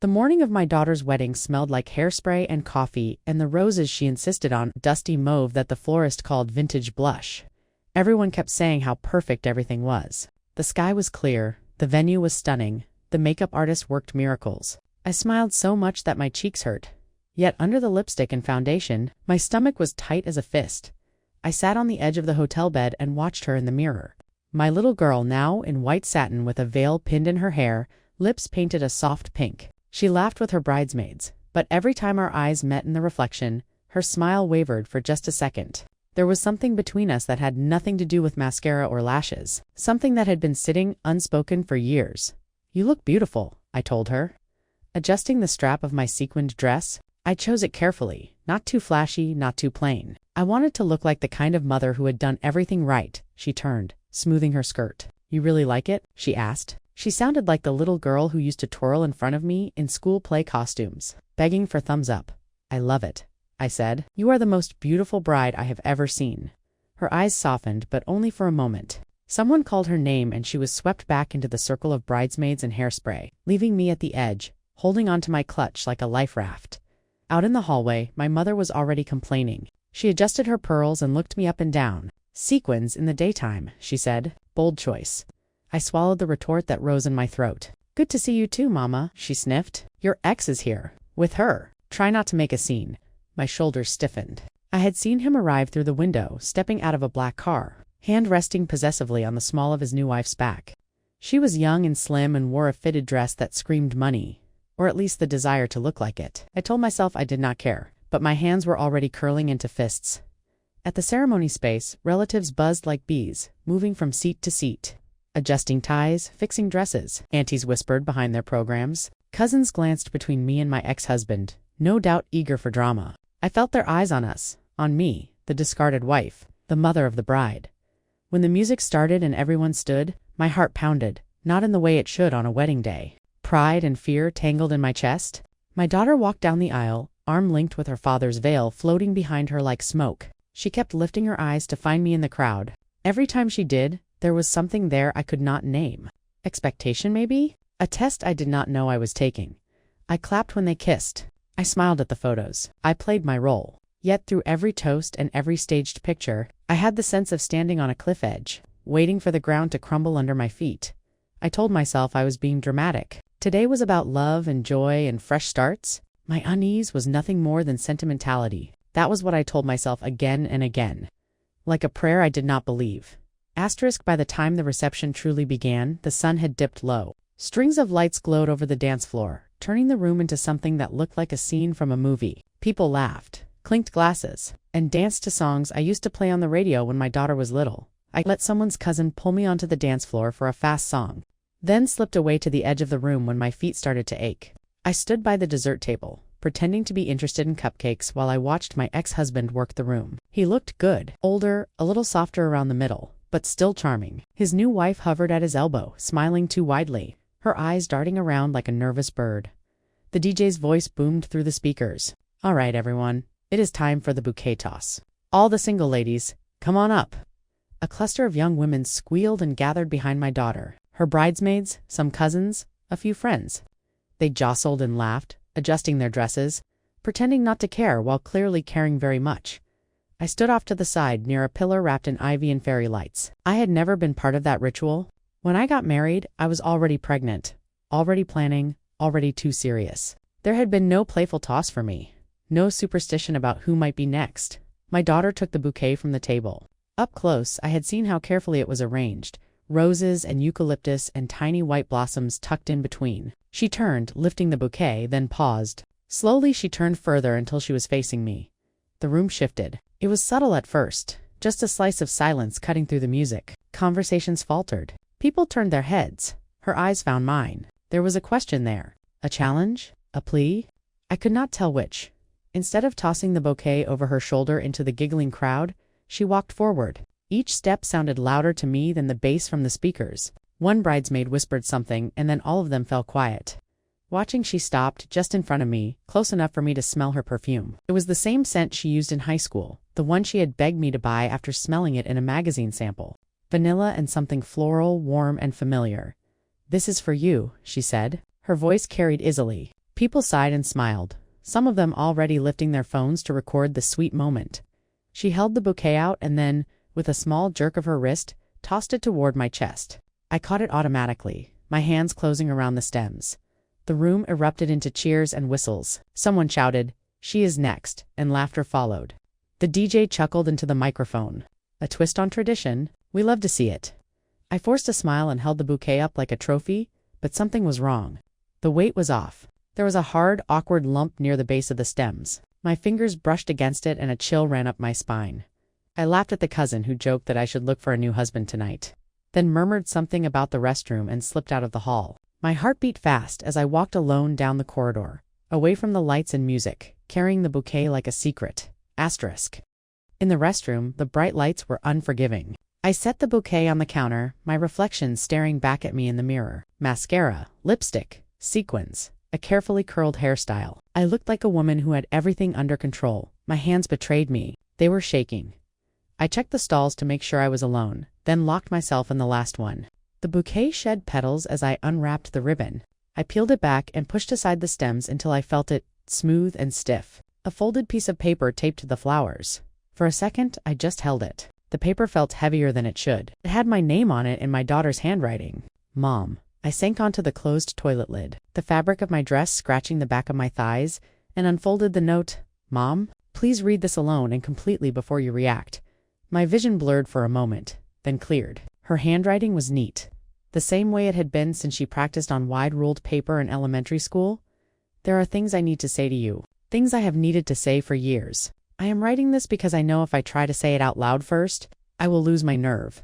The morning of my daughter's wedding smelled like hairspray and coffee, and the roses she insisted on, dusty mauve that the florist called vintage blush. Everyone kept saying how perfect everything was. The sky was clear, the venue was stunning, the makeup artist worked miracles. I smiled so much that my cheeks hurt. Yet under the lipstick and foundation, my stomach was tight as a fist. I sat on the edge of the hotel bed and watched her in the mirror. My little girl, now in white satin with a veil pinned in her hair, lips painted a soft pink. She laughed with her bridesmaids, but every time our eyes met in the reflection, her smile wavered for just a second. There was something between us that had nothing to do with mascara or lashes, something that had been sitting unspoken for years. "You look beautiful," I told her. Adjusting the strap of my sequined dress, I chose it carefully, not too flashy, not too plain. I wanted to look like the kind of mother who had done everything right. She turned, smoothing her skirt. "You really like it?" she asked. She sounded like the little girl who used to twirl in front of me in school play costumes, begging for thumbs up. "I love it," I said. "You are the most beautiful bride I have ever seen." Her eyes softened, but only for a moment. Someone called her name and she was swept back into the circle of bridesmaids and hairspray, leaving me at the edge, holding onto my clutch like a life raft. Out in the hallway, my mother was already complaining. She adjusted her pearls and looked me up and down. "Sequins in the daytime," she said. "Bold choice." I swallowed the retort that rose in my throat. "Good to see you too, Mama," she sniffed. "Your ex is here." "With her." "Try not to make a scene." My shoulders stiffened. I had seen him arrive through the window, stepping out of a black car, hand resting possessively on the small of his new wife's back. She was young and slim and wore a fitted dress that screamed money, or at least the desire to look like it. I told myself I did not care, but my hands were already curling into fists. At the ceremony space, relatives buzzed like bees, moving from seat to seat. Adjusting ties, fixing dresses, aunties whispered behind their programs. Cousins glanced between me and my ex-husband, no doubt eager for drama. I felt their eyes on us, on me, the discarded wife, the mother of the bride. When the music started and everyone stood, my heart pounded, not in the way it should on a wedding day. Pride and fear tangled in my chest. My daughter walked down the aisle, arm linked with her father's veil floating behind her like smoke. She kept lifting her eyes to find me in the crowd. Every time she did, there was something there I could not name. Expectation, maybe? A test I did not know I was taking. I clapped when they kissed. I smiled at the photos. I played my role. Yet through every toast and every staged picture, I had the sense of standing on a cliff edge, waiting for the ground to crumble under my feet. I told myself I was being dramatic. Today was about love and joy and fresh starts. My unease was nothing more than sentimentality. That was what I told myself again and again. Like a prayer I did not believe. By the time the reception truly began, the sun had dipped low. Strings of lights glowed over the dance floor, turning the room into something that looked like a scene from a movie. People laughed, clinked glasses, and danced to songs I used to play on the radio when my daughter was little. I let someone's cousin pull me onto the dance floor for a fast song, then slipped away to the edge of the room when my feet started to ache. I stood by the dessert table, pretending to be interested in cupcakes while I watched my ex-husband work the room. He looked good, older, a little softer around the middle, but still charming. His new wife hovered at his elbow, smiling too widely, her eyes darting around like a nervous bird. The DJ's voice boomed through the speakers. "All right, everyone, it is time for the bouquet toss. All the single ladies, come on up." A cluster of young women squealed and gathered behind my daughter. Her bridesmaids, some cousins, a few friends. They jostled and laughed, adjusting their dresses, pretending not to care while clearly caring very much. I stood off to the side near a pillar wrapped in ivy and fairy lights. I had never been part of that ritual. When I got married, I was already pregnant, already planning, already too serious. There had been no playful toss for me, no superstition about who might be next. My daughter took the bouquet from the table. Up close, I had seen how carefully it was arranged, roses and eucalyptus and tiny white blossoms tucked in between. She turned, lifting the bouquet, then paused. Slowly she turned further until she was facing me. The room shifted. It was subtle at first, just a slice of silence cutting through the music. Conversations faltered. People turned their heads. Her eyes found mine. There was a question there. A challenge? A plea? I could not tell which. Instead of tossing the bouquet over her shoulder into the giggling crowd, she walked forward. Each step sounded louder to me than the bass from the speakers. One bridesmaid whispered something, and then all of them fell quiet. Watching, she stopped just in front of me, close enough for me to smell her perfume. It was the same scent she used in high school, the one she had begged me to buy after smelling it in a magazine sample. Vanilla and something floral, warm, and familiar. "This is for you," she said. Her voice carried easily. People sighed and smiled, some of them already lifting their phones to record the sweet moment. She held the bouquet out and then, with a small jerk of her wrist, tossed it toward my chest. I caught it automatically, my hands closing around the stems. The room erupted into cheers and whistles. Someone shouted, "She is next," and laughter followed. The DJ chuckled into the microphone. A twist on tradition, we love to see it. I forced a smile and held the bouquet up like a trophy, but something was wrong. The weight was off. There was a hard, awkward lump near the base of the stems. My fingers brushed against it and a chill ran up my spine. I laughed at the cousin who joked that I should look for a new husband tonight, then murmured something about the restroom and slipped out of the hall. My heart beat fast as I walked alone down the corridor, away from the lights and music, carrying the bouquet like a secret. Asterisk. In the restroom, the bright lights were unforgiving. I set the bouquet on the counter, my reflection staring back at me in the mirror. Mascara, lipstick, sequins, a carefully curled hairstyle. I looked like a woman who had everything under control. My hands betrayed me. They were shaking. I checked the stalls to make sure I was alone, then locked myself in the last one. The bouquet shed petals as I unwrapped the ribbon. I peeled it back and pushed aside the stems until I felt it smooth and stiff. A folded piece of paper taped to the flowers. For a second, I just held it. The paper felt heavier than it should. It had my name on it in my daughter's handwriting. Mom. I sank onto the closed toilet lid, the fabric of my dress scratching the back of my thighs, and unfolded the note. Mom, please read this alone and completely before you react. My vision blurred for a moment, then cleared. Her handwriting was neat, the same way it had been since she practiced on wide-ruled paper in elementary school. There are things I need to say to you, things I have needed to say for years. I am writing this because I know if I try to say it out loud first, I will lose my nerve.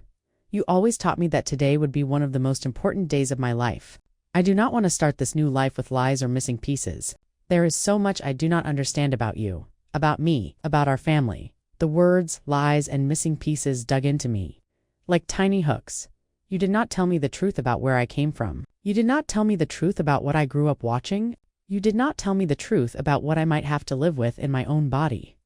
You always taught me that today would be one of the most important days of my life. I do not want to start this new life with lies or missing pieces. There is so much I do not understand about you, about me, about our family. The words, lies, and missing pieces dug into me, like tiny hooks. You did not tell me the truth about where I came from. You did not tell me the truth about what I grew up watching. You did not tell me the truth about what I might have to live with in my own body.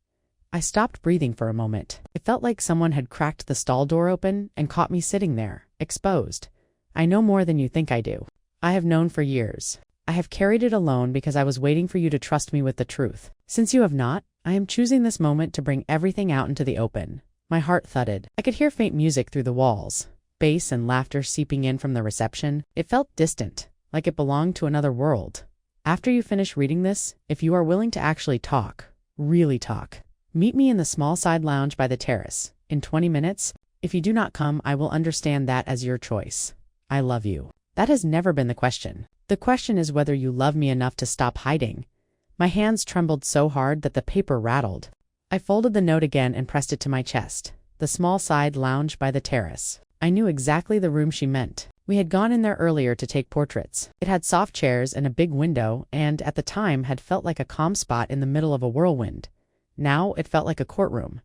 I stopped breathing for a moment. It felt like someone had cracked the stall door open and caught me sitting there, exposed. I know more than you think I do. I have known for years. I have carried it alone because I was waiting for you to trust me with the truth. Since you have not, I am choosing this moment to bring everything out into the open. My heart thudded. I could hear faint music through the walls, bass and laughter seeping in from the reception. It felt distant, like it belonged to another world. After you finish reading this, if you are willing to actually talk, really talk, meet me in the small side lounge by the terrace. In 20 minutes, if you do not come, I will understand that as your choice. I love you. That has never been the question. The question is whether you love me enough to stop hiding. My hands trembled so hard that the paper rattled. I folded the note again and pressed it to my chest. The small side lounge by the terrace. I knew exactly the room she meant. We had gone in there earlier to take portraits. It had soft chairs and a big window and, at the time, had felt like a calm spot in the middle of a whirlwind. Now it felt like a courtroom.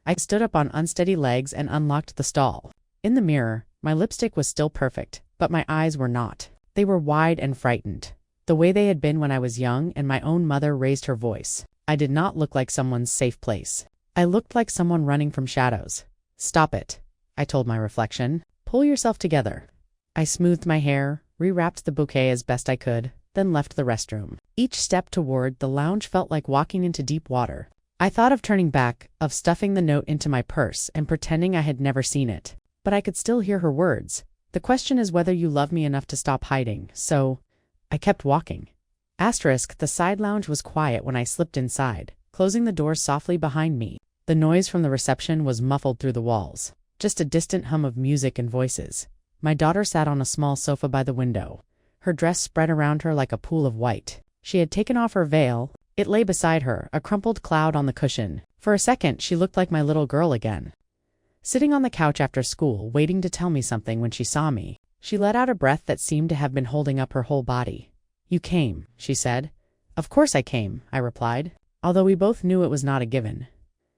I stood up on unsteady legs and unlocked the stall. In the mirror, my lipstick was still perfect, but my eyes were not. They were wide and frightened, the way they had been when I was young and my own mother raised her voice. I did not look like someone's safe place. I looked like someone running from shadows. Stop it, I told my reflection. Pull yourself together. I smoothed my hair, rewrapped the bouquet as best I could, then left the restroom. Each step toward the lounge felt like walking into deep water. I thought of turning back, of stuffing the note into my purse and pretending I had never seen it. But I could still hear her words. The question is whether you love me enough to stop hiding, so I kept walking. Asterisk, the side lounge was quiet when I slipped inside, closing the door softly behind me. The noise from the reception was muffled through the walls, just a distant hum of music and voices. My daughter sat on a small sofa by the window, her dress spread around her like a pool of white. She had taken off her veil. It lay beside her, a crumpled cloud on the cushion. For a second, she looked like my little girl again. Sitting on the couch after school, waiting to tell me something when she saw me, she let out a breath that seemed to have been holding up her whole body. You came, she said. Of course I came, I replied, although we both knew it was not a given.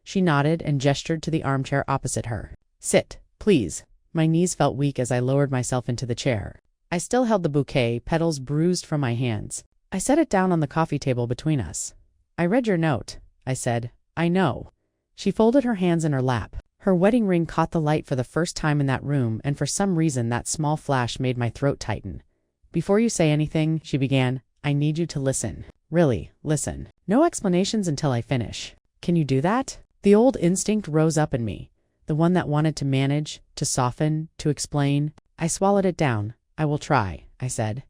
She nodded and gestured to the armchair opposite her. Sit, please. My knees felt weak as I lowered myself into the chair. I still held the bouquet, petals bruised from my hands. I set it down on the coffee table between us. I read your note, I said. I know. She folded her hands in her lap. Her wedding ring caught the light for the first time in that room, and for some reason that small flash made my throat tighten. Before you say anything, she began, I need you to listen. Really, listen. No explanations until I finish. Can you do that? The old instinct rose up in me, the one that wanted to manage, to soften, to explain. I swallowed it down. I will try, I said.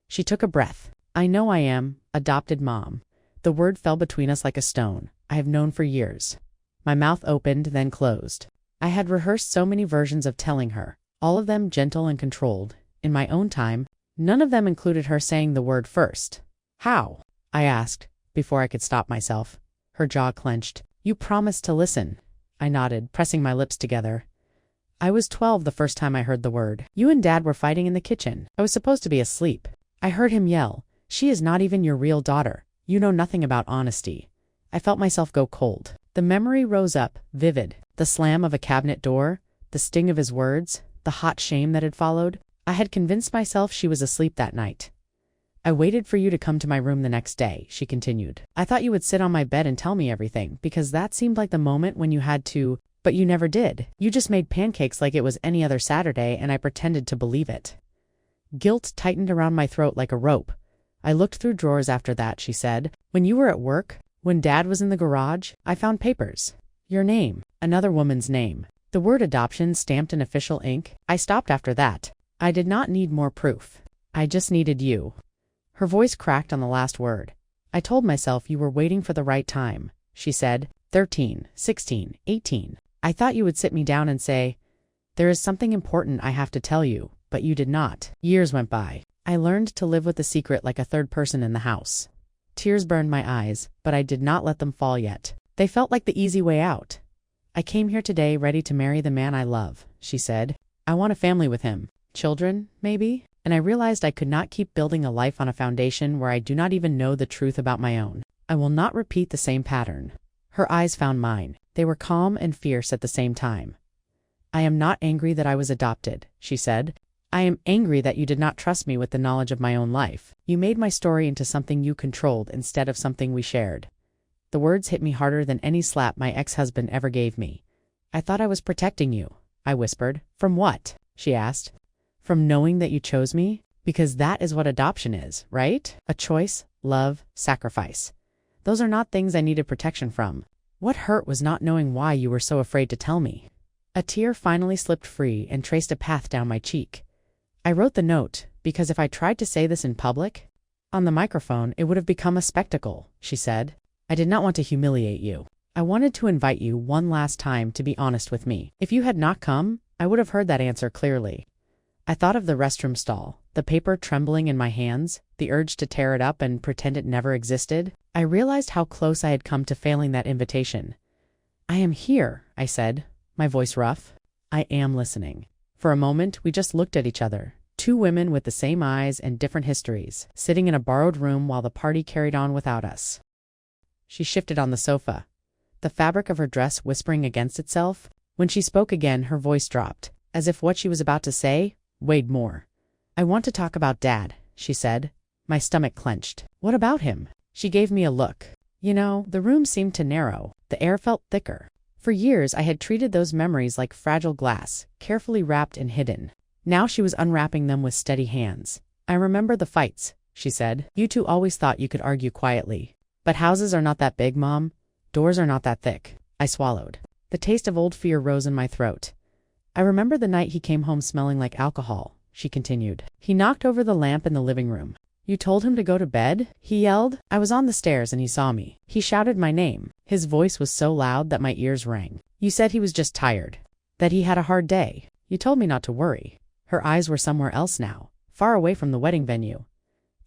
She took a breath. I know I am, adopted mom. The word fell between us like a stone. I have known for years. My mouth opened, then closed. I had rehearsed so many versions of telling her, all of them gentle and controlled, in my own time. None of them included her saying the word first. How? I asked, before I could stop myself. Her jaw clenched. You promised to listen. I nodded, pressing my lips together. I was 12 the first time I heard the word. You and Dad were fighting in the kitchen. I was supposed to be asleep. I heard him yell, "She is not even your real daughter. You know nothing about honesty." I felt myself go cold. The memory rose up, vivid. The slam of a cabinet door, the sting of his words, the hot shame that had followed. I had convinced myself she was asleep that night. I waited for you to come to my room the next day, she continued. I thought you would sit on my bed and tell me everything, because that seemed like the moment when you had to, but you never did. You just made pancakes like it was any other Saturday, and I pretended to believe it. Guilt tightened around my throat like a rope. I looked through drawers after that, she said. When you were at work, when Dad was in the garage, I found papers. Your name, another woman's name. The word adoption stamped in official ink. I stopped after that. I did not need more proof. I just needed you. Her voice cracked on the last word. I told myself you were waiting for the right time, she said. 13, 16, 18. I thought you would sit me down and say, there is something important I have to tell you, but you did not. Years went by. I learned to live with the secret like a third person in the house. Tears burned my eyes, but I did not let them fall yet. They felt like the easy way out. I came here today ready to marry the man I love, she said. I want a family with him. Children, maybe? And I realized I could not keep building a life on a foundation where I do not even know the truth about my own. I will not repeat the same pattern. Her eyes found mine. They were calm and fierce at the same time. I am not angry that I was adopted, she said. I am angry that you did not trust me with the knowledge of my own life. You made my story into something you controlled instead of something we shared. The words hit me harder than any slap my ex-husband ever gave me. I thought I was protecting you, I whispered. From what? She asked. From knowing that you chose me? Because that is what adoption is, right? A choice, love, sacrifice. Those are not things I needed protection from. What hurt was not knowing why you were so afraid to tell me. A tear finally slipped free and traced a path down my cheek. I wrote the note, because if I tried to say this in public, on the microphone, it would have become a spectacle, she said. I did not want to humiliate you. I wanted to invite you one last time to be honest with me. If you had not come, I would have heard that answer clearly. I thought of the restroom stall, the paper trembling in my hands, the urge to tear it up and pretend it never existed. I realized how close I had come to failing that invitation. I am here, I said, my voice rough. I am listening. For a moment, we just looked at each other, two women with the same eyes and different histories, sitting in a borrowed room while the party carried on without us. She shifted on the sofa, the fabric of her dress whispering against itself. When she spoke again, her voice dropped, as if what she was about to say weighed more. I want to talk about Dad, she said. My stomach clenched. What about him? She gave me a look. You know, the room seemed to narrow. The air felt thicker. For years, I had treated those memories like fragile glass, carefully wrapped and hidden. Now she was unwrapping them with steady hands. I remember the fights, she said. You two always thought you could argue quietly. But houses are not that big, Mom. Doors are not that thick. I swallowed. The taste of old fear rose in my throat. I remember the night he came home smelling like alcohol, she continued. He knocked over the lamp in the living room. You told him to go to bed? He yelled. I was on the stairs and he saw me. He shouted my name. His voice was so loud that my ears rang. You said he was just tired. That he had a hard day. You told me not to worry. Her eyes were somewhere else now, far away from the wedding venue.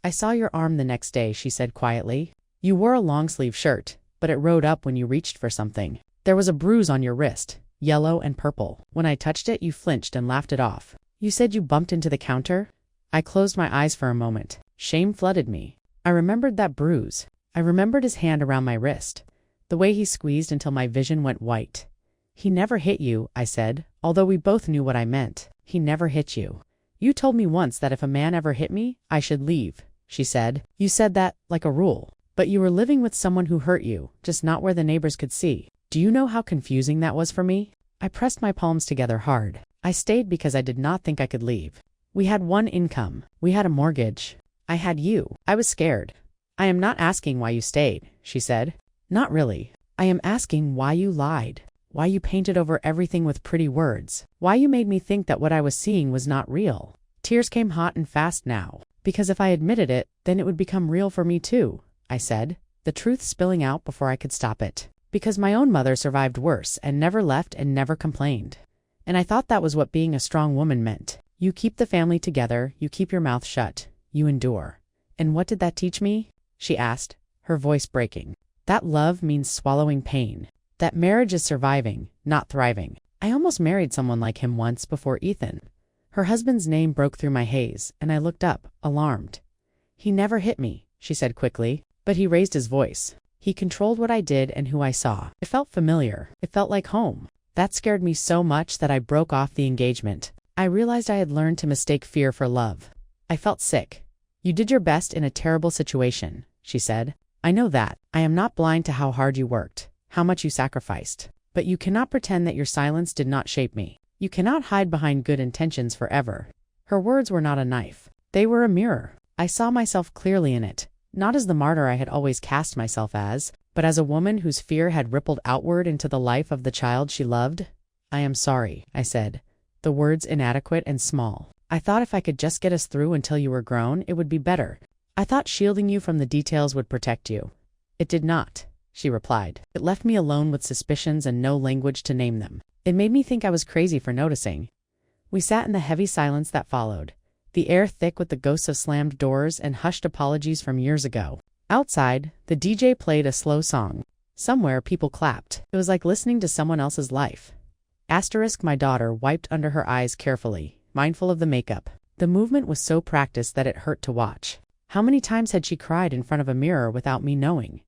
I saw your arm the next day, she said quietly. You wore a long-sleeve shirt, but it rode up when you reached for something. There was a bruise on your wrist, yellow and purple. When I touched it, you flinched and laughed it off. You said you bumped into the counter? I closed my eyes for a moment. Shame flooded me. I remembered that bruise. I remembered his hand around my wrist, the way he squeezed until my vision went white. He never hit you, I said, although we both knew what I meant. He never hit you. You told me once that if a man ever hit me, I should leave, she said. You said that, like a rule. But you were living with someone who hurt you, just not where the neighbors could see. Do you know how confusing that was for me? I pressed my palms together hard. I stayed because I did not think I could leave. We had one income. We had a mortgage. I had you. I was scared. I am not asking why you stayed, she said. Not really. I am asking why you lied. Why you painted over everything with pretty words. Why you made me think that what I was seeing was not real. Tears came hot and fast now. Because if I admitted it, then it would become real for me too, I said, the truth spilling out before I could stop it. Because my own mother survived worse and never left and never complained. And I thought that was what being a strong woman meant. You keep the family together, you keep your mouth shut, you endure. And what did that teach me? She asked, her voice breaking. That love means swallowing pain. That marriage is surviving, not thriving. I almost married someone like him once before Ethan. Her husband's name broke through my haze, and I looked up, alarmed. He never hit me, she said quickly, but he raised his voice. He controlled what I did and who I saw. It felt familiar. It felt like home. That scared me so much that I broke off the engagement. I realized I had learned to mistake fear for love. I felt sick. You did your best in a terrible situation, she said. I know that. I am not blind to how hard you worked, how much you sacrificed. But you cannot pretend that your silence did not shape me. You cannot hide behind good intentions forever. Her words were not a knife. They were a mirror. I saw myself clearly in it, not as the martyr I had always cast myself as, but as a woman whose fear had rippled outward into the life of the child she loved. I am sorry, I said, the words inadequate and small. I thought if I could just get us through until you were grown, it would be better. I thought shielding you from the details would protect you. It did not, she replied. It left me alone with suspicions and no language to name them. It made me think I was crazy for noticing. We sat in the heavy silence that followed, the air thick with the ghosts of slammed doors and hushed apologies from years ago. Outside, the DJ played a slow song. Somewhere, people clapped. It was like listening to someone else's life. My daughter wiped under her eyes carefully, mindful of the makeup. The movement was so practiced that it hurt to watch. How many times had she cried in front of a mirror without me knowing?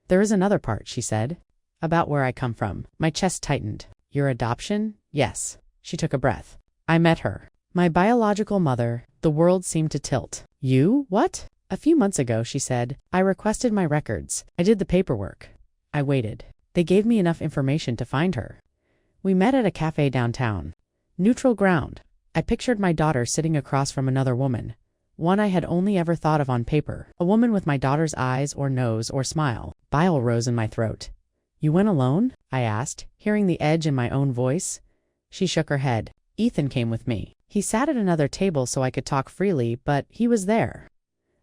There is another part, she said. About where I come from. My chest tightened. Your adoption? Yes. She took a breath. I met her. My biological mother. The world seemed to tilt. You? What? A few months ago, she said. I requested my records. I did the paperwork. I waited. They gave me enough information to find her. We met at a cafe downtown. Neutral ground. I pictured my daughter sitting across from another woman. One I had only ever thought of on paper. A woman with my daughter's eyes or nose or smile. Bile rose in my throat. You went alone? I asked, hearing the edge in my own voice. She shook her head. Ethan came with me. He sat at another table so I could talk freely, but he was there.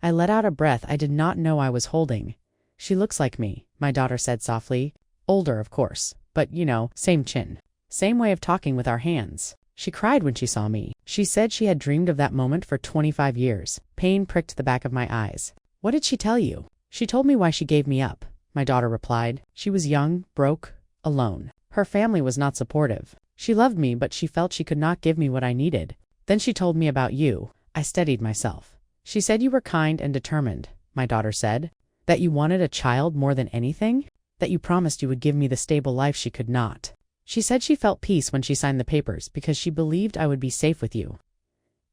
I let out a breath I did not know I was holding. She looks like me, my daughter said softly. Older, of course, but same chin. Same way of talking with our hands. She cried when she saw me. She said she had dreamed of that moment for 25 years. Pain pricked the back of my eyes. What did she tell you? She told me why she gave me up, my daughter replied. She was young, broke, alone. Her family was not supportive. She loved me, but she felt she could not give me what I needed. Then she told me about you. I steadied myself. She said you were kind and determined, my daughter said. That you wanted a child more than anything? That you promised you would give me the stable life she could not. She said she felt peace when she signed the papers because she believed I would be safe with you.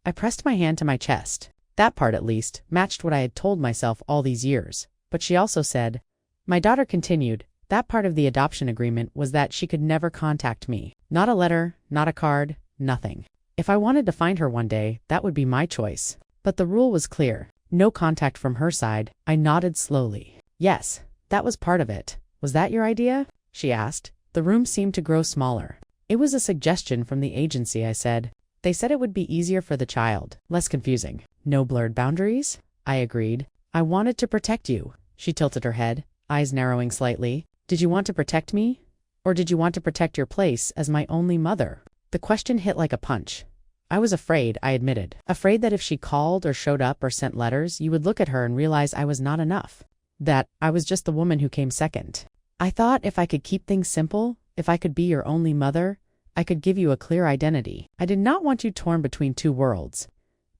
I pressed my hand to my chest. That part, at least, matched what I had told myself all these years. But she also said, my daughter continued, that part of the adoption agreement was that she could never contact me. Not a letter, not a card, nothing. If I wanted to find her one day, that would be my choice. But the rule was clear. No contact from her side. I nodded slowly. Yes, that was part of it. Was that your idea? She asked. The room seemed to grow smaller. It was a suggestion from the agency, I said. They said it would be easier for the child, less confusing. No blurred boundaries? I agreed. I wanted to protect you. She tilted her head, eyes narrowing slightly. Did you want to protect me? Or did you want to protect your place as my only mother? The question hit like a punch. I was afraid, I admitted. Afraid that if she called or showed up or sent letters, you would look at her and realize I was not enough. That I was just the woman who came second. I thought if I could keep things simple, if I could be your only mother, I could give you a clear identity. I did not want you torn between two worlds.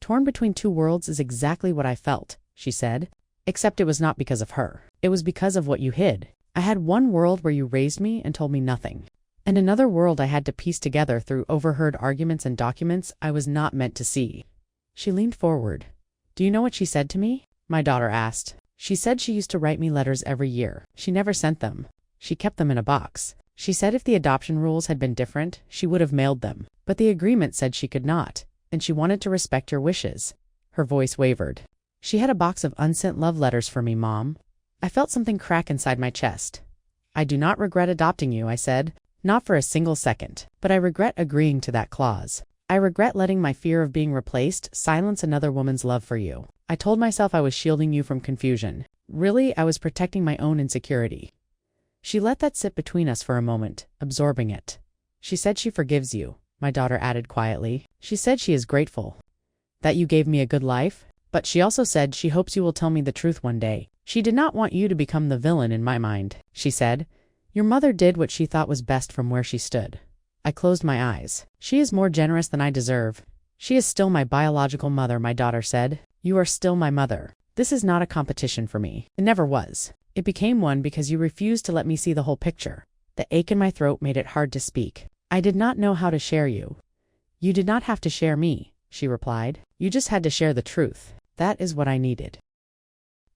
Torn between two worlds is exactly what I felt, she said. Except it was not because of her. It was because of what you hid. I had one world where you raised me and told me nothing. And another world I had to piece together through overheard arguments and documents I was not meant to see. She leaned forward. Do you know what she said to me? My daughter asked. She said she used to write me letters every year. She never sent them. She kept them in a box. She said if the adoption rules had been different, she would have mailed them. But the agreement said she could not, and she wanted to respect your wishes. Her voice wavered. She had a box of unsent love letters for me, Mom. I felt something crack inside my chest. I do not regret adopting you, I said. Not for a single second. But I regret agreeing to that clause. I regret letting my fear of being replaced silence another woman's love for you. I told myself I was shielding you from confusion. Really, I was protecting my own insecurity. She let that sit between us for a moment, absorbing it. She said she forgives you, my daughter added quietly. She said she is grateful that you gave me a good life, but she also said she hopes you will tell me the truth one day. She did not want you to become the villain in my mind, she said. Your mother did what she thought was best from where she stood. I closed my eyes. She is more generous than I deserve. She is still my biological mother, my daughter said. You are still my mother. This is not a competition for me. It never was. It became one because you refused to let me see the whole picture. The ache in my throat made it hard to speak. I did not know how to share you. You did not have to share me, she replied. You just had to share the truth. That is what I needed.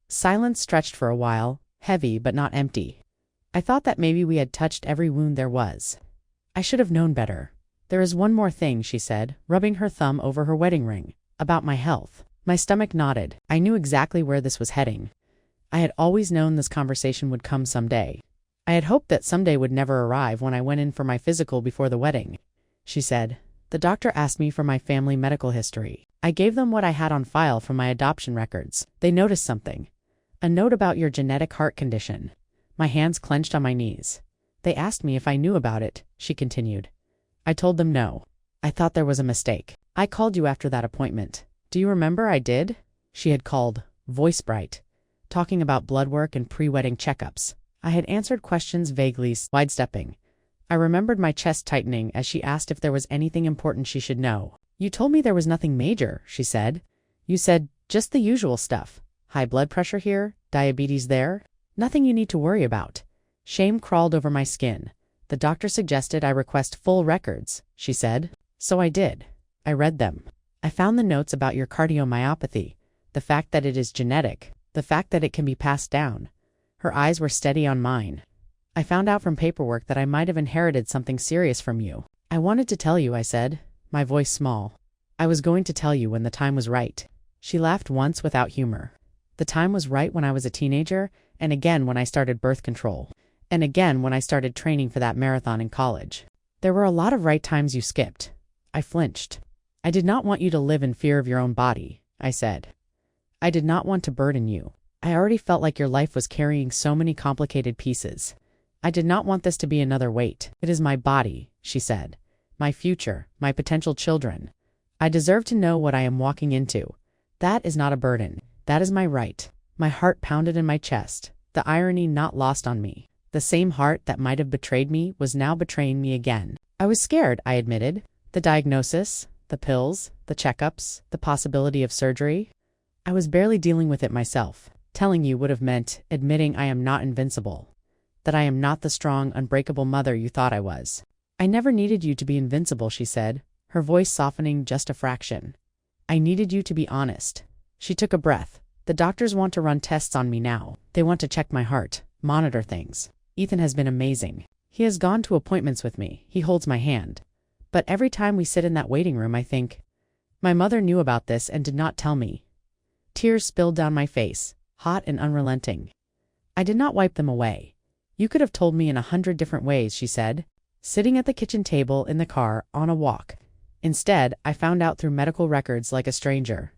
Silence stretched for a while, heavy but not empty. I thought that maybe we had touched every wound there was. I should have known better. There is one more thing, she said, rubbing her thumb over her wedding ring. About my health. My stomach nodded. I knew exactly where this was heading. I had always known this conversation would come someday. I had hoped that someday would never arrive when I went in for my physical before the wedding. She said, the doctor asked me for my family medical history. I gave them what I had on file from my adoption records. They noticed something. A note about your genetic heart condition. My hands clenched on my knees. They asked me if I knew about it, she continued. I told them no. I thought there was a mistake. I called you after that appointment. Do you remember I did? She had called, voice bright, talking about blood work and pre-wedding checkups. I had answered questions vaguely, sidestepping. I remembered my chest tightening as she asked if there was anything important she should know. You told me there was nothing major, she said. You said, just the usual stuff. High blood pressure here, diabetes there. Nothing you need to worry about. Shame crawled over my skin. The doctor suggested I request full records, she said. So I did. I read them. I found the notes about your cardiomyopathy, the fact that it is genetic, the fact that it can be passed down. Her eyes were steady on mine. I found out from paperwork that I might have inherited something serious from you. I wanted to tell you, I said, my voice small. I was going to tell you when the time was right. She laughed once without humor. The time was right when I was a teenager, and again when I started birth control, and again when I started training for that marathon in college. There were a lot of right times you skipped. I flinched. I did not want you to live in fear of your own body, I said. I did not want to burden you. I already felt like your life was carrying so many complicated pieces. I did not want this to be another weight. It is my body, she said. My future, my potential children. I deserve to know what I am walking into. That is not a burden. That is my right. My heart pounded in my chest, the irony not lost on me. The same heart that might have betrayed me was now betraying me again. I was scared, I admitted. The diagnosis, the pills, the checkups, the possibility of surgery. I was barely dealing with it myself. Telling you would have meant admitting I am not invincible, that I am not the strong, unbreakable mother you thought I was. I never needed you to be invincible, she said, her voice softening just a fraction. I needed you to be honest. She took a breath. The doctors want to run tests on me now. They want to check my heart, monitor things. Ethan has been amazing. He has gone to appointments with me. He holds my hand. But every time we sit in that waiting room, I think, my mother knew about this and did not tell me. Tears spilled down my face, hot and unrelenting. I did not wipe them away. You could have told me in 100 different ways, she said, sitting at the kitchen table in the car on a walk. Instead, I found out through medical records like a stranger.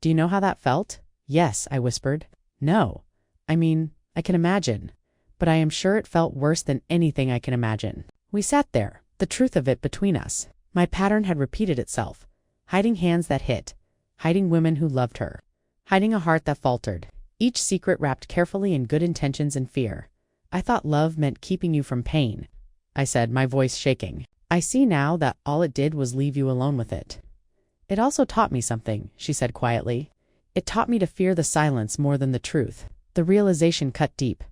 Do you know how that felt? Yes, I whispered. No. I mean, I can imagine. But I am sure it felt worse than anything I can imagine. We sat there, the truth of it between us. My pattern had repeated itself. Hiding hands that hit. Hiding women who loved her. Hiding a heart that faltered. Each secret wrapped carefully in good intentions and fear. I thought love meant keeping you from pain, I said, my voice shaking. I see now that all it did was leave you alone with it. It also taught me something, she said quietly. It taught me to fear the silence more than the truth. The realization cut deep.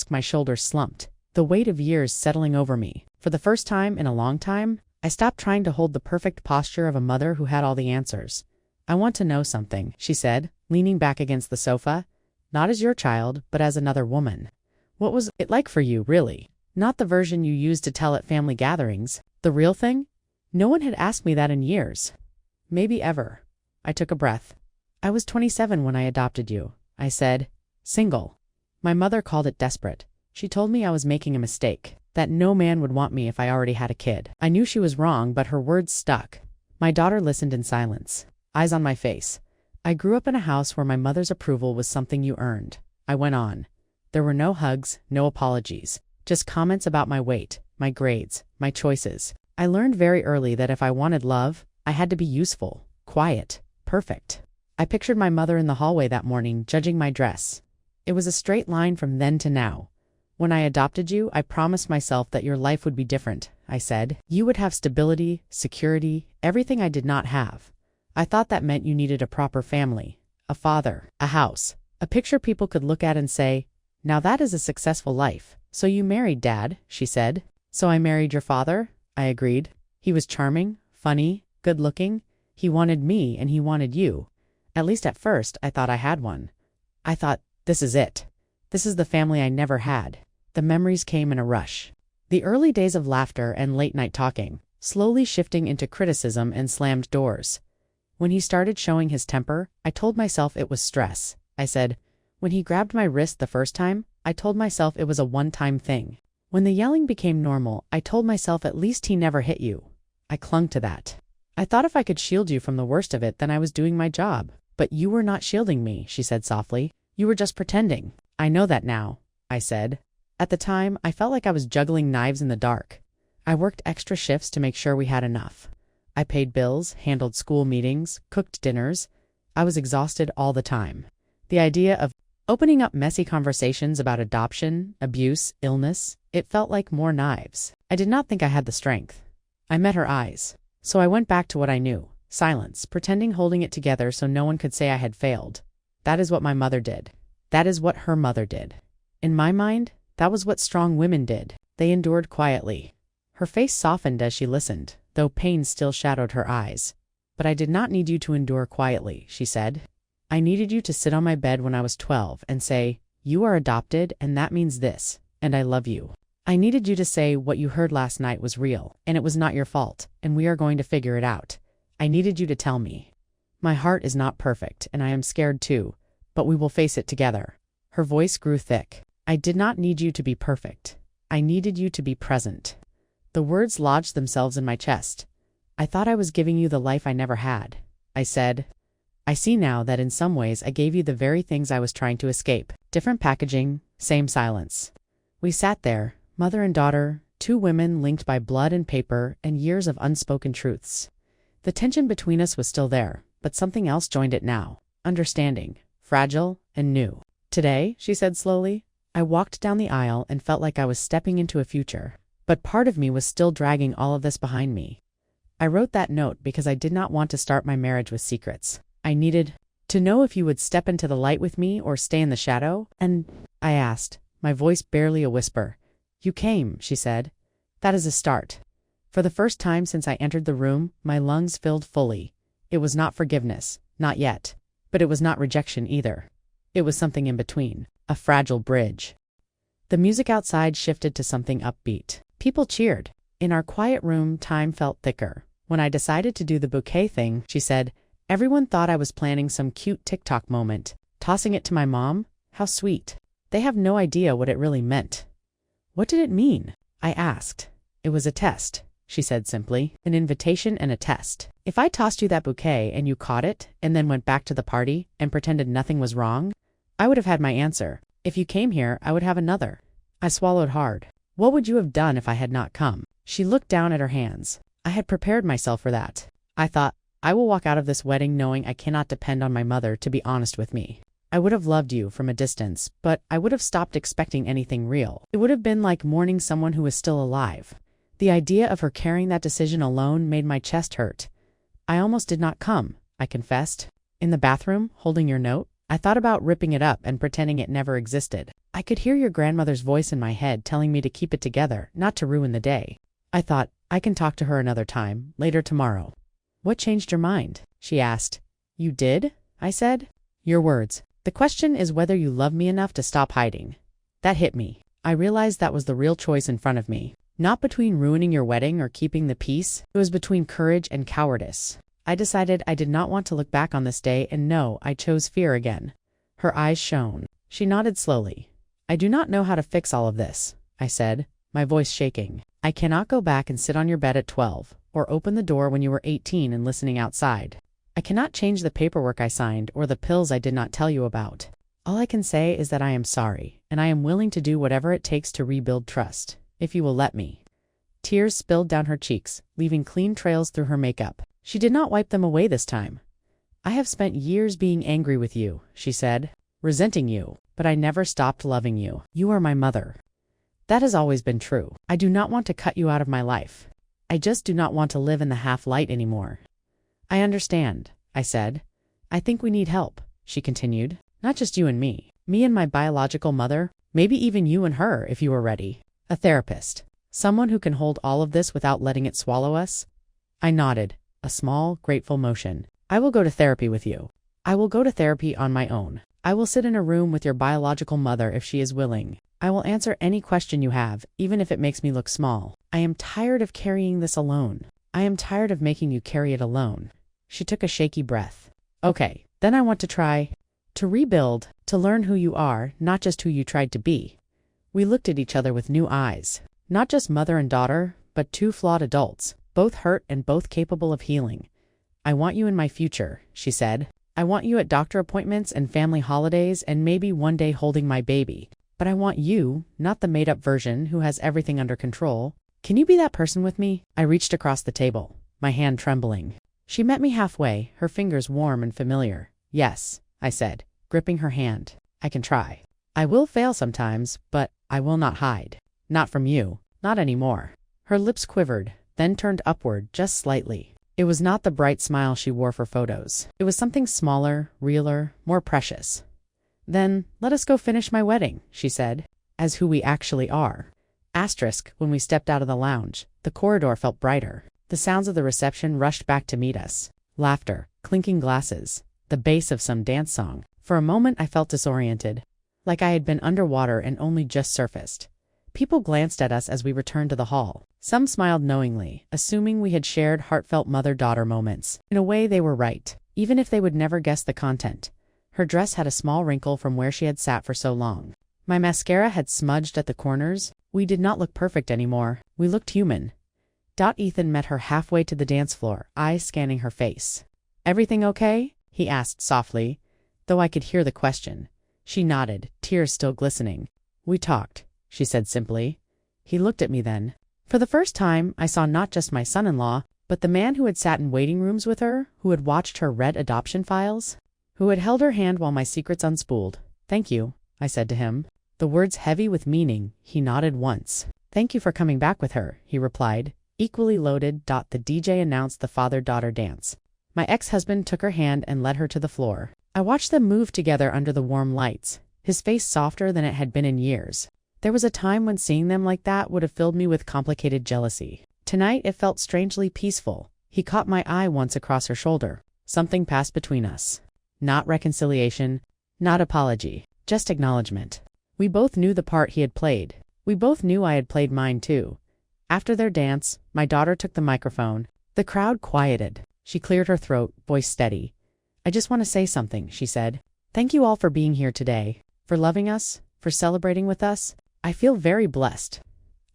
My shoulders slumped. The weight of years settling over me. For the first time in a long time, I stopped trying to hold the perfect posture of a mother who had all the answers. I want to know something, she said, leaning back against the sofa. Not as your child, but as another woman. What was it like for you, really? Not the version you used to tell at family gatherings. The real thing? No one had asked me that in years. Maybe ever. I took a breath. I was 27 when I adopted you, I said. Single. My mother called it desperate. She told me I was making a mistake, that no man would want me if I already had a kid. I knew she was wrong, but her words stuck. My daughter listened in silence, eyes on my face. I grew up in a house where my mother's approval was something you earned. I went on. There were no hugs, no apologies, just comments about my weight, my grades, my choices. I learned very early that if I wanted love, I had to be useful, quiet, perfect. I pictured my mother in the hallway that morning, judging my dress. It was a straight line from then to now. When I adopted you, I promised myself that your life would be different, I said. You would have stability, security, everything I did not have. I thought that meant you needed a proper family, a father, a house, a picture people could look at and say, now that is a successful life. So you married Dad, she said. So I married your father, I agreed. He was charming, funny, good-looking. He wanted me and he wanted you. At least at first, I thought I had one. I thought, this is it. This is the family I never had. The memories came in a rush. The early days of laughter and late-night talking, slowly shifting into criticism and slammed doors. When he started showing his temper, I told myself it was stress. I said, when he grabbed my wrist the first time, I told myself it was a one-time thing. When the yelling became normal, I told myself at least he never hit you. I clung to that. I thought if I could shield you from the worst of it, then I was doing my job. But you were not shielding me, she said softly. You were just pretending. I know that now, I said. At the time, I felt like I was juggling knives in the dark. I worked extra shifts to make sure we had enough. I paid bills, handled school meetings, cooked dinners. I was exhausted all the time. The idea of opening up messy conversations about adoption, abuse, illness, it felt like more knives. I did not think I had the strength. I met her eyes. So I went back to what I knew. Silence, pretending holding it together so no one could say I had failed. That is what my mother did. That is what her mother did. In my mind, that was what strong women did. They endured quietly. Her face softened as she listened, though pain still shadowed her eyes. But I did not need you to endure quietly, she said. I needed you to sit on my bed when I was 12 and say, you are adopted and that means this, and I love you. I needed you to say what you heard last night was real, and it was not your fault, and we are going to figure it out. I needed you to tell me. My heart is not perfect, and I am scared too, but we will face it together. Her voice grew thick. I did not need you to be perfect. I needed you to be present. The words lodged themselves in my chest. I thought I was giving you the life I never had. I said, I see now that in some ways I gave you the very things I was trying to escape. Different packaging, same silence. We sat there, mother and daughter, two women linked by blood and paper and years of unspoken truths. The tension between us was still there, but something else joined it now. Understanding, fragile and new. Today, she said slowly, I walked down the aisle and felt like I was stepping into a future. But part of me was still dragging all of this behind me. I wrote that note because I did not want to start my marriage with secrets. I needed to know if you would step into the light with me or stay in the shadow, and I asked, my voice barely a whisper. You came, she said. That is a start. For the first time since I entered the room, my lungs filled fully. It was not forgiveness, not yet. But it was not rejection either. It was something in between, a fragile bridge. The music outside shifted to something upbeat. People cheered. In our quiet room, time felt thicker. When I decided to do the bouquet thing, she said, everyone thought I was planning some cute TikTok moment. Tossing it to my mom? How sweet. They have no idea what it really meant. What did it mean? I asked. It was a test, she said simply. An invitation and a test. If I tossed you that bouquet and you caught it and then went back to the party and pretended nothing was wrong, I would have had my answer. If you came here, I would have another. I swallowed hard. What would you have done if I had not come? She looked down at her hands. I had prepared myself for that. I thought, I will walk out of this wedding knowing I cannot depend on my mother to be honest with me. I would have loved you from a distance, but I would have stopped expecting anything real. It would have been like mourning someone who is still alive. The idea of her carrying that decision alone made my chest hurt. I almost did not come, I confessed. In the bathroom, holding your note, I thought about ripping it up and pretending it never existed. I could hear your grandmother's voice in my head telling me to keep it together, not to ruin the day. I thought, I can talk to her another time, later tomorrow. What changed your mind? She asked. You did? I said. Your words. The question is whether you love me enough to stop hiding. That hit me. I realized that was the real choice in front of me. Not between ruining your wedding or keeping the peace. It was between courage and cowardice. I decided I did not want to look back on this day, and no, I chose fear again. Her eyes shone. She nodded slowly. I do not know how to fix all of this, I said, my voice shaking. I cannot go back and sit on your bed at 12, or open the door when you were 18 and listening outside. I cannot change the paperwork I signed or the pills I did not tell you about. All I can say is that I am sorry, and I am willing to do whatever it takes to rebuild trust, if you will let me. Tears spilled down her cheeks, leaving clean trails through her makeup. She did not wipe them away this time. I have spent years being angry with you, she said, resenting you, but I never stopped loving you. You are my mother. That has always been true. I do not want to cut you out of my life. I just do not want to live in the half-light anymore. I understand, I said. I think we need help, she continued. Not just you and me and my biological mother, maybe even you and her if you are ready. A therapist. Someone who can hold all of this without letting it swallow us? I nodded, a small, grateful motion. I will go to therapy with you. I will go to therapy on my own. I will sit in a room with your biological mother if she is willing. I will answer any question you have, even if it makes me look small. I am tired of carrying this alone. I am tired of making you carry it alone. She took a shaky breath. Okay, then I want to try to rebuild, to learn who you are, not just who you tried to be. We looked at each other with new eyes. Not just mother and daughter, but two flawed adults, both hurt and both capable of healing. I want you in my future, she said. I want you at doctor appointments and family holidays and maybe one day holding my baby. But I want you, not the made-up version who has everything under control. Can you be that person with me? I reached across the table, my hand trembling. She met me halfway, her fingers warm and familiar. Yes, I said, gripping her hand. I can try. I will fail sometimes, but I will not hide. Not from you. Not anymore. Her lips quivered, then turned upward just slightly. It was not the bright smile she wore for photos. It was something smaller, realer, more precious. Then, let us go finish my wedding, she said, as who we actually are. Asterisk, when we stepped out of the lounge, the corridor felt brighter. The sounds of the reception rushed back to meet us. Laughter, clinking glasses, the bass of some dance song. For a moment I felt disoriented, like I had been underwater and only just surfaced. People glanced at us as we returned to the hall. Some smiled knowingly, assuming we had shared heartfelt mother-daughter moments. In a way, they were right, even if they would never guess the content. Her dress had a small wrinkle from where she had sat for so long. My mascara had smudged at the corners. We did not look perfect anymore. We looked human. Ethan met her halfway to the dance floor, eyes scanning her face. Everything okay? He asked softly, though I could hear the question. She nodded, tears still glistening. We talked, she said simply. He looked at me then. For the first time, I saw not just my son-in-law, but the man who had sat in waiting rooms with her, who had watched her read adoption files, who had held her hand while my secrets unspooled. Thank you, I said to him. The words heavy with meaning. He nodded once. Thank you for coming back with her, he replied. Equally loaded. The DJ announced the father-daughter dance. My ex-husband took her hand and led her to the floor. I watched them move together under the warm lights, his face softer than it had been in years. There was a time when seeing them like that would have filled me with complicated jealousy. Tonight it felt strangely peaceful. He caught my eye once across her shoulder. Something passed between us. Not reconciliation, not apology, just acknowledgement. We both knew the part he had played. We both knew I had played mine too. After their dance, my daughter took the microphone. The crowd quieted. She cleared her throat, voice steady. I just want to say something, she said. Thank you all for being here today, for loving us, for celebrating with us. I feel very blessed.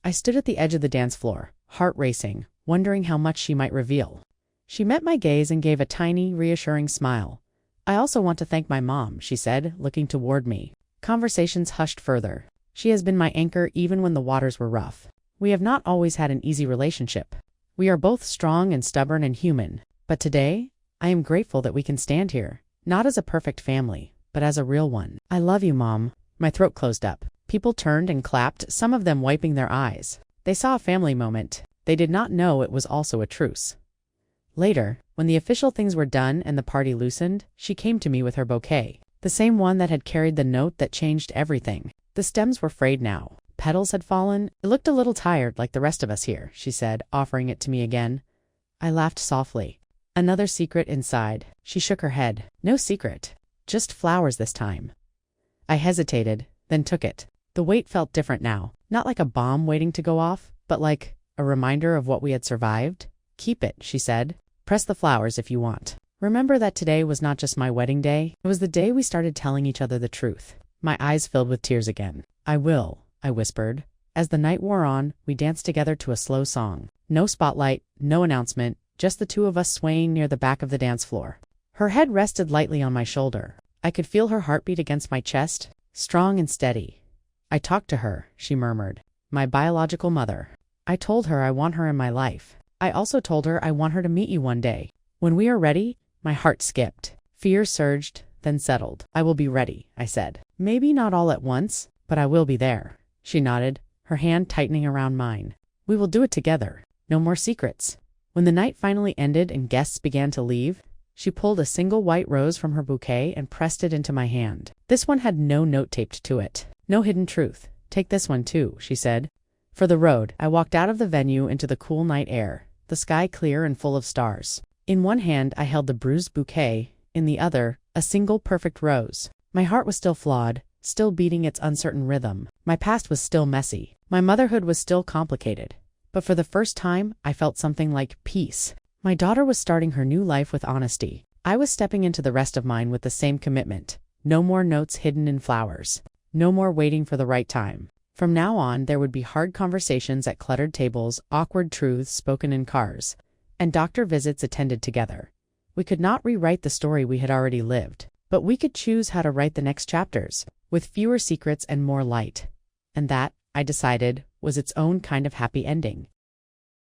I stood at the edge of the dance floor, heart racing, wondering how much she might reveal. She met my gaze and gave a tiny, reassuring smile. I also want to thank my mom, she said, looking toward me. Conversations hushed further. She has been my anchor even when the waters were rough. We have not always had an easy relationship. We are both strong and stubborn and human. But today, I am grateful that we can stand here, not as a perfect family, but as a real one. I love you, Mom. My throat closed up. People turned and clapped, some of them wiping their eyes. They saw a family moment. They did not know it was also a truce. Later, when the official things were done and the party loosened, she came to me with her bouquet, the same one that had carried the note that changed everything. The stems were frayed now. Petals had fallen. It looked a little tired like the rest of us here, she said, offering it to me again. I laughed softly. Another secret inside. She shook her head. No secret. Just flowers this time. I hesitated, then took it. The weight felt different now. Not like a bomb waiting to go off, but like a reminder of what we had survived. Keep it, she said. Press the flowers if you want. Remember that today was not just my wedding day, it was the day we started telling each other the truth. My eyes filled with tears again. I will, I whispered. As the night wore on, we danced together to a slow song. No spotlight, no announcement, just the two of us swaying near the back of the dance floor. Her head rested lightly on my shoulder. I could feel her heartbeat against my chest, strong and steady. I talked to her, she murmured. My biological mother. I told her I want her in my life. I also told her I want her to meet you one day. When we are ready, my heart skipped. Fear surged, then settled. I will be ready, I said. Maybe not all at once, but I will be there. She nodded, her hand tightening around mine. We will do it together. No more secrets. When the night finally ended and guests began to leave, she pulled a single white rose from her bouquet and pressed it into my hand. This one had no note taped to it. No hidden truth. Take this one too, she said. For the road, I walked out of the venue into the cool night air, the sky clear and full of stars. In one hand, I held the bruised bouquet, in the other, a single perfect rose. My heart was still flawed, still beating its uncertain rhythm. My past was still messy. My motherhood was still complicated. But for the first time, I felt something like peace. My daughter was starting her new life with honesty. I was stepping into the rest of mine with the same commitment. No more notes hidden in flowers. No more waiting for the right time. From now on, there would be hard conversations at cluttered tables, awkward truths spoken in cars, and doctor visits attended together. We could not rewrite the story we had already lived, but we could choose how to write the next chapters, with fewer secrets and more light. And that, I decided, was its own kind of happy ending.